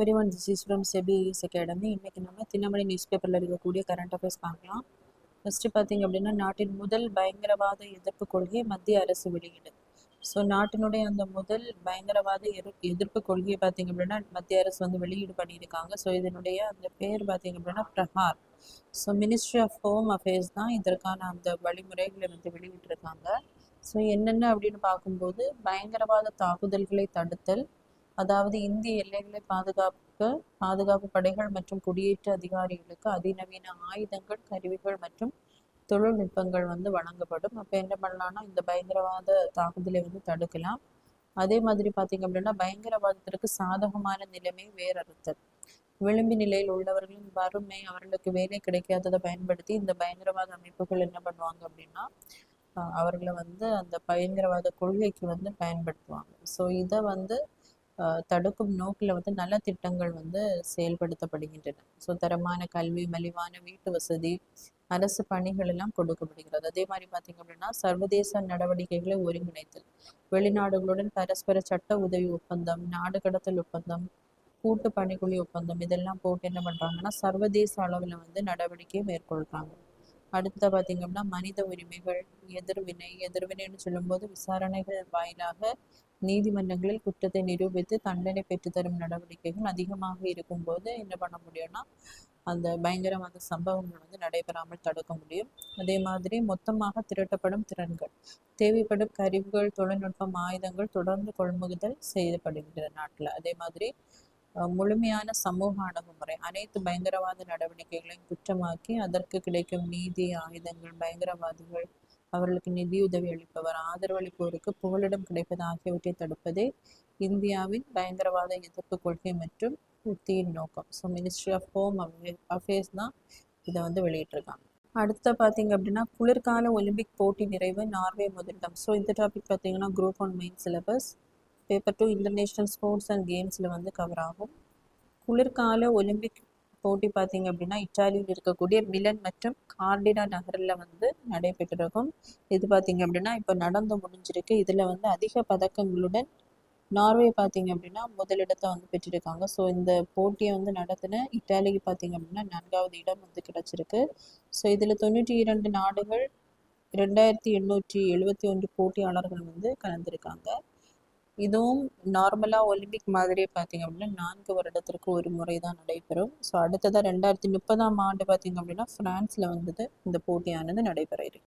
Every one, this is from SEBI academy. இன்னைக்கு நம்ம Dinamani news பேப்பரில் இருக்கக்கூடிய கரண்ட் அஃபேர்ஸ் பார்க்கலாம். ஃபர்ஸ்ட் பார்த்தீங்க அப்படின்னா, நாட்டின் முதல் பயங்கரவாத எதிர்ப்பு கொள்கையை மத்திய அரசு வெளியிடு. ஸோ நாட்டினுடைய அந்த முதல் பயங்கரவாத எதிர்ப்பு கொள்கையை பார்த்தீங்க அப்படின்னா மத்திய அரசு வந்து வெளியீடு பண்ணியிருக்காங்க. ஸோ இதனுடைய அந்த பேர் பார்த்தீங்க அப்படின்னா Prahar. So ministry of home affairs தான் இதற்கான அந்த வழிமுறைகளை வந்து வெளியிட்டிருக்காங்க. ஸோ என்னென்ன அப்படின்னு பார்க்கும்போது, பயங்கரவாத தாக்குதல்களை தடுத்தல், அதாவது இந்திய எல்லைகளை பாதுகாப்பு படைகள் மற்றும் குடியேற்ற அதிகாரிகளுக்கு அதிநவீன ஆயுதங்கள், கருவிகள் மற்றும் தொழில்நுட்பங்கள் வந்து வழங்கப்படும். அப்போ என்ன பண்ணலாம்னா, இந்த பயங்கரவாத தாக்குதலை வந்து தடுக்கலாம். அதே மாதிரி பார்த்தீங்க அப்படின்னா, பயங்கரவாதத்திற்கு சாதகமான நிலைமை வேறறுத்தல். விளிம்பு நிலையில் உள்ளவர்களின் வறுமை, அவர்களுக்கு வேலை கிடைக்காததை பயன்படுத்தி இந்த பயங்கரவாத அமைப்புகள் என்ன பண்ணுவாங்க அப்படின்னா, அவர்களை வந்து அந்த பயங்கரவாத கொள்கைக்கு வந்து பயன்படுத்துவாங்க. ஸோ இதை வந்து தடுக்கும் நோக்கில் வந்து நல திட்டங்கள் வந்து செயல்படுத்தப்படுகின்றன. ஸோ தரமான கல்வி, மலிவான வீட்டு வசதி, அரசு பணிகள் எல்லாம் கொடுக்கப்படுகிறது. அதே மாதிரி பார்த்தீங்க அப்படின்னா, சர்வதேச நடவடிக்கைகளை ஒருங்கிணைத்தல், வெளிநாடுகளுடன் பரஸ்பர சட்ட உதவி ஒப்பந்தம், நாடு கடத்தல் ஒப்பந்தம், கூட்டு பணிக்குழு ஒப்பந்தம் இதெல்லாம் போட்டு என்ன பண்ணுறாங்கன்னா சர்வதேச அளவில் வந்து நடவடிக்கை மேற்கொள்கிறாங்க. அடுத்த பார்த்தீங்க அப்படின்னா, மனித உரிமைகள், எதிர்வினைன்னு சொல்லும்போது விசாரணைகள் வாயிலாக நீதிமன்றங்களில் குற்றத்தை நிரூபித்து தண்டனை பெற்றுத்தரும் நடவடிக்கைகள் அதிகமாக இருக்கும்போது என்ன பண்ண முடியும்னா, அந்த பயங்கரவாத சம்பவங்கள் வந்து நடைபெறாமல் தடுக்க முடியும். அதே மாதிரி மொத்தமாக திரட்டப்படும் திறன்கள், தேவைப்படும் கருவிகள், தொழில்நுட்பம், ஆயுதங்கள் தொடர்ந்து கொள்முதல் செய்யப்படுகின்றன நாட்டில். அதே மாதிரி முழுமையான சமூக அணுகுமுறை, அனைத்து பயங்கரவாத நடவடிக்கைகளையும் குற்றமாக்கி அதற்கு கிடைக்கும் நீதி, ஆயுதங்கள், பயங்கரவாதிகள், அவர்களுக்கு நிதியுதவி அளிப்பவர், ஆதரவளிப்போருக்கு புகலிடம் கிடைப்பது ஆகியவற்றை தடுப்பதே இந்தியாவின் பயங்கரவாத எதிர்ப்பு கொள்கை மற்றும் உத்தியின் நோக்கம். So ministry of home affairs தான் இதை வந்து வெளியிட்டிருக்காங்க. அடுத்த பார்த்தீங்க அப்படின்னா, குளிர்கால ஒலிம்பிக் போட்டி நிறைவு, நார்வே முதலிடம். ஸோ இந்த டாபிக் பார்த்தீங்கன்னா group 1 main syllabus, paper 2 international sports and கேம்ஸில் வந்து கவர் ஆகும். குளிர்கால ஒலிம்பிக் போட்டி பார்த்தீங்க அப்படின்னா இத்தாலியில் இருக்கக்கூடிய மிலன் மற்றும் கார்டினா நகரில் வந்து நடைபெற்றிருக்கும். இது பார்த்தீங்க அப்படின்னா இப்போ நடந்து முடிஞ்சிருக்கு. இதில் வந்து அதிக பதக்கங்களுடன் நார்வே பார்த்தீங்க அப்படின்னா முதலிடத்தை வந்து பெற்றிருக்காங்க. ஸோ இந்த போட்டியை வந்து நடத்தின இத்தாலிக்கு பார்த்தீங்க அப்படின்னா 4வது இடம் வந்து கிடைச்சிருக்கு. ஸோ இதில் 92 நாடுகள், 2871 போட்டியாளர்கள் வந்து கலந்துருக்காங்க. இதுவும் நார்மலாக ஒலிம்பிக் மாதிரியே பார்த்தீங்க அப்படின்னா 4 வருடத்திற்கு ஒரு முறை தான் நடைபெறும். ஸோ அடுத்ததாக 2030ஆம் ஆண்டு பார்த்தீங்க அப்படின்னா ஃப்ரான்ஸில் வந்து இந்த போட்டியானது நடைபெற இருக்கு.